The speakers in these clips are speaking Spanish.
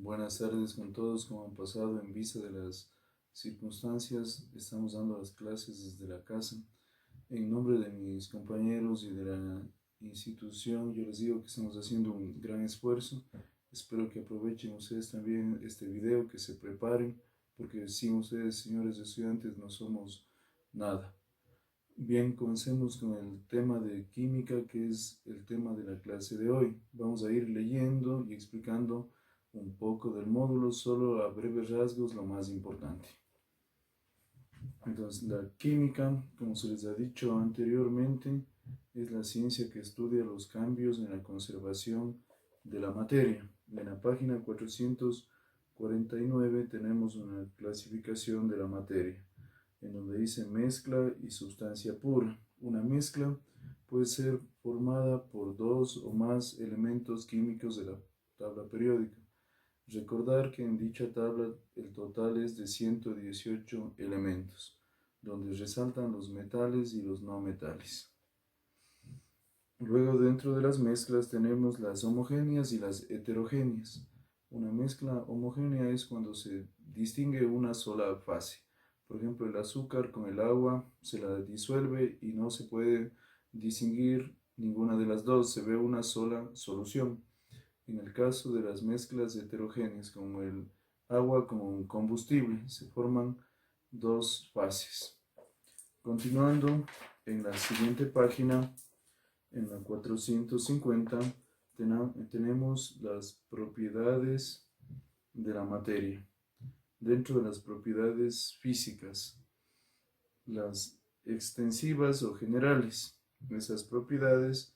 Buenas tardes con todos, como han pasado en vista de las circunstancias. Estamos dando las clases desde la casa. En nombre de mis compañeros y de la institución, yo les digo que estamos haciendo un gran esfuerzo. Espero que aprovechen ustedes también este video, que se preparen, porque sin ustedes, señores estudiantes, no somos nada. Bien, comencemos con el tema de química, que es el tema de la clase de hoy. Vamos a ir leyendo y explicando un poco del módulo, solo a breves rasgos lo más importante. Entonces, la química, como se les ha dicho anteriormente, es la ciencia que estudia los cambios en la conservación de la materia. En la página 449 tenemos una clasificación de la materia, en donde dice mezcla y sustancia pura. Una mezcla puede ser formada por dos o más elementos químicos de la tabla periódica. Recordar que en dicha tabla el total es de 118 elementos, donde resaltan los metales y los no metales. Luego, dentro de las mezclas tenemos las homogéneas y las heterogéneas. Una mezcla homogénea es cuando se distingue una sola fase. Por ejemplo, el azúcar con el agua se la disuelve y no se puede distinguir ninguna de las dos, se ve una sola solución. En el caso de las mezclas heterogéneas, como el agua con un combustible, se forman dos fases. Continuando, en la siguiente página, en la 450, tenemos las propiedades de la materia. Dentro de las propiedades físicas, las extensivas o generales, esas propiedades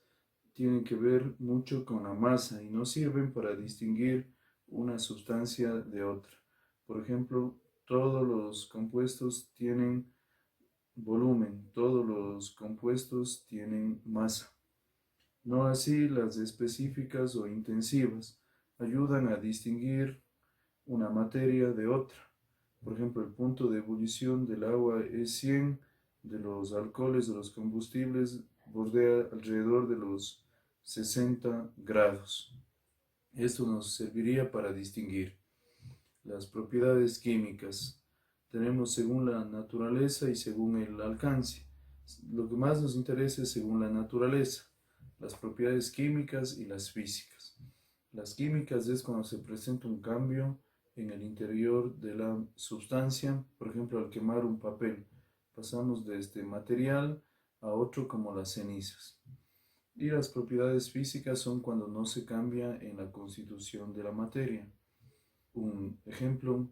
tienen que ver mucho con la masa y no sirven para distinguir una sustancia de otra. Por ejemplo, todos los compuestos tienen volumen, todos los compuestos tienen masa. No así las específicas o intensivas, ayudan a distinguir una materia de otra. Por ejemplo, el punto de ebullición del agua es 100, de los alcoholes, de los combustibles, bordea alrededor de los 60 grados. Esto nos serviría para distinguir las propiedades químicas. Tenemos según la naturaleza y según el alcance. Lo que más nos interesa es según la naturaleza, las propiedades químicas y las físicas. Las químicas es cuando se presenta un cambio en el interior de la sustancia. Por ejemplo, al quemar un papel, pasamos de este material a otro, como las cenizas. Y las propiedades físicas son cuando no se cambia en la constitución de la materia. Un ejemplo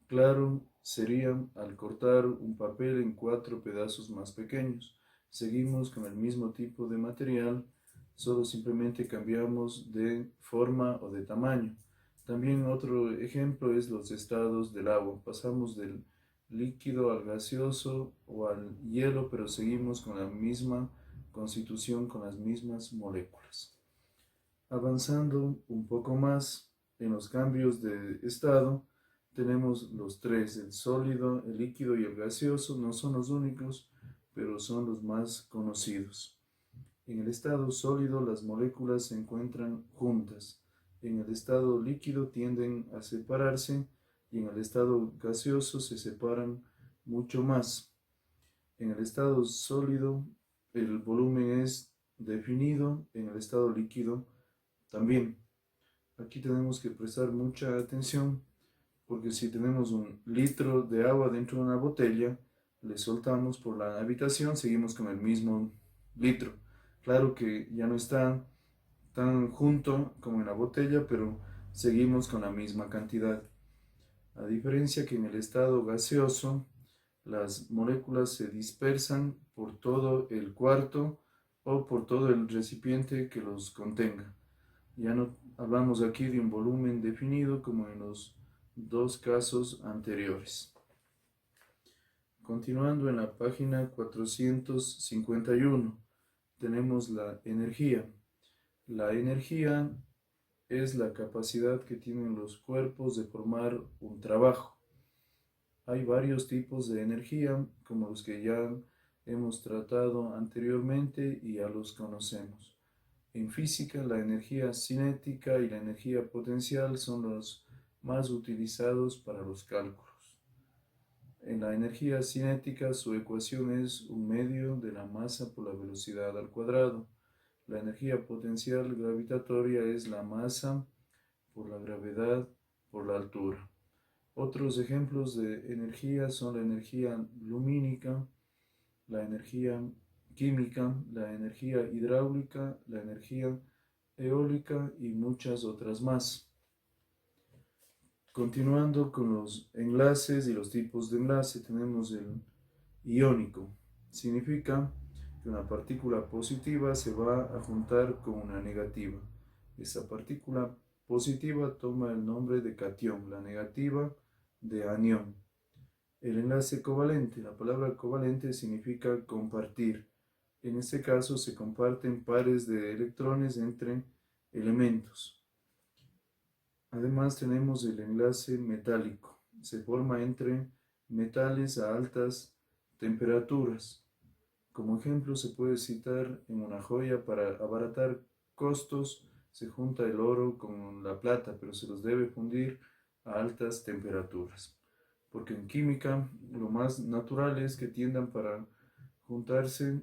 claro sería al cortar un papel en 4 pedazos más pequeños. Seguimos con el mismo tipo de material, solo simplemente cambiamos de forma o de tamaño. También otro ejemplo es los estados del agua. Pasamos del líquido al gaseoso o al hielo, pero seguimos con la misma constitución, con las mismas moléculas. Avanzando un poco más en los cambios de estado, tenemos los tres: el sólido, el líquido y el gaseoso. No son los únicos, pero son los más conocidos. En el estado sólido, las moléculas se encuentran juntas. En el estado líquido tienden a separarse y en el estado gaseoso se separan mucho más. En el estado sólido, el volumen es definido, en el estado líquido también. Aquí tenemos que prestar mucha atención, porque si tenemos un litro de agua dentro de una botella, le soltamos por la habitación, seguimos con el mismo litro. Claro que ya no está tan junto como en la botella, pero seguimos con la misma cantidad. A diferencia que en el estado gaseoso, las moléculas se dispersan por todo el cuarto o por todo el recipiente que los contenga. Ya no hablamos aquí de un volumen definido como en los dos casos anteriores. Continuando en la página 451, tenemos la energía. La energía es la capacidad que tienen los cuerpos de formar un trabajo. Hay varios tipos de energía, como los que ya hemos tratado anteriormente y ya los conocemos. En física, la energía cinética y la energía potencial son los más utilizados para los cálculos. En la energía cinética, su ecuación es un medio de la masa por la velocidad al cuadrado. La energía potencial gravitatoria es la masa por la gravedad por la altura. Otros ejemplos de energía son la energía lumínica, la energía química, la energía hidráulica, la energía eólica y muchas otras más. Continuando con los enlaces y los tipos de enlace, tenemos el iónico. Significa que una partícula positiva se va a juntar con una negativa. Esa partícula positiva toma el nombre de catión, la negativa de anión. El enlace covalente, la palabra covalente significa compartir. En este caso se comparten pares de electrones entre elementos. Además tenemos el enlace metálico. Se forma entre metales a altas temperaturas. Como ejemplo se puede citar en una joya para abaratar costos, se junta el oro con la plata, pero se los debe fundir a altas temperaturas. Porque en química lo más natural es que tiendan para juntarse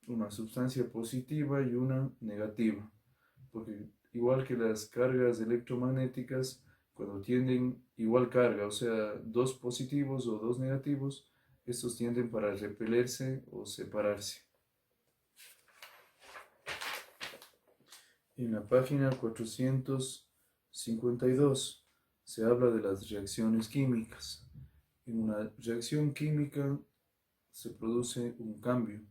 una sustancia positiva y una negativa. Porque igual que las cargas electromagnéticas, cuando tienden igual carga, o sea, dos positivos o dos negativos, estos tienden para repelerse o separarse. En la página 452 se habla de las reacciones químicas. En una reacción química se produce un cambio.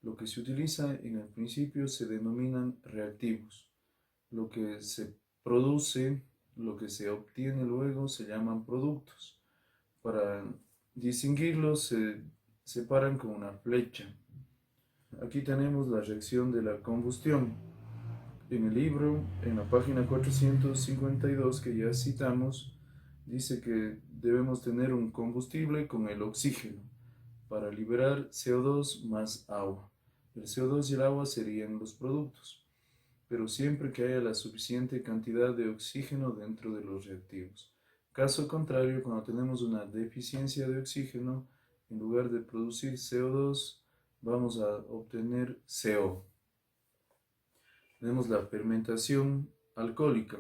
Lo que se utiliza en el principio se denominan reactivos. Lo que se produce, lo que se obtiene luego se llaman productos. Para distinguirlos se separan con una flecha. Aquí tenemos la reacción de la combustión. En el libro, en la página 452 que ya citamos, dice que debemos tener un combustible con el oxígeno para liberar CO2 más agua. El CO2 y el agua serían los productos, pero siempre que haya la suficiente cantidad de oxígeno dentro de los reactivos. Caso contrario, cuando tenemos una deficiencia de oxígeno, en lugar de producir CO2, vamos a obtener CO. Tenemos la fermentación alcohólica.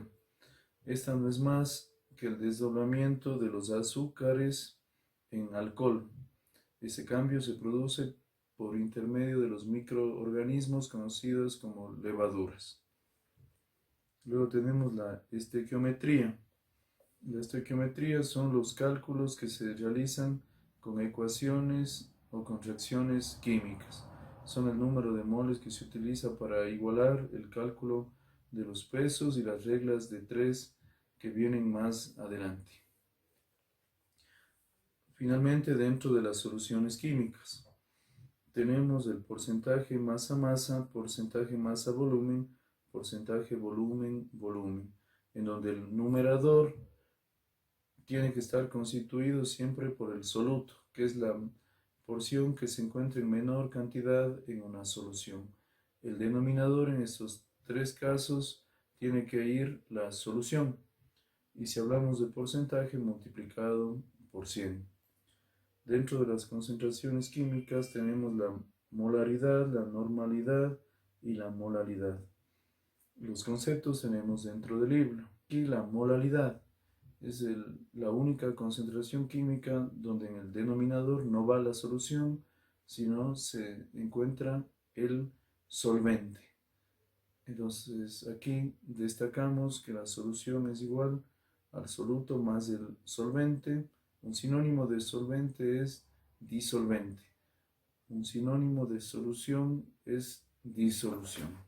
Esta no es más que el desdoblamiento de los azúcares en alcohol. Ese cambio se produce por intermedio de los microorganismos conocidos como levaduras. Luego tenemos la estequiometría. La estequiometría son los cálculos que se realizan con ecuaciones o con reacciones químicas. Son el número de moles que se utiliza para igualar el cálculo de los pesos y las reglas de 3 que vienen más adelante. Finalmente, dentro de las soluciones químicas, tenemos el porcentaje masa-masa, porcentaje masa-volumen, porcentaje volumen-volumen, en donde el numerador tiene que estar constituido siempre por el soluto, que es la porción que se encuentra en menor cantidad en una solución. El denominador en estos tres casos tiene que ir la solución. Y si hablamos de porcentaje, multiplicado por 100. Dentro de las concentraciones químicas tenemos la molaridad, la normalidad y la molaridad. Los conceptos tenemos dentro del libro. Y la molaridad es la única concentración química donde en el denominador no va la solución, sino se encuentra el solvente. Entonces aquí destacamos que la solución es igual al soluto más el solvente. Un sinónimo de solvente es disolvente. Un sinónimo de solución es disolución.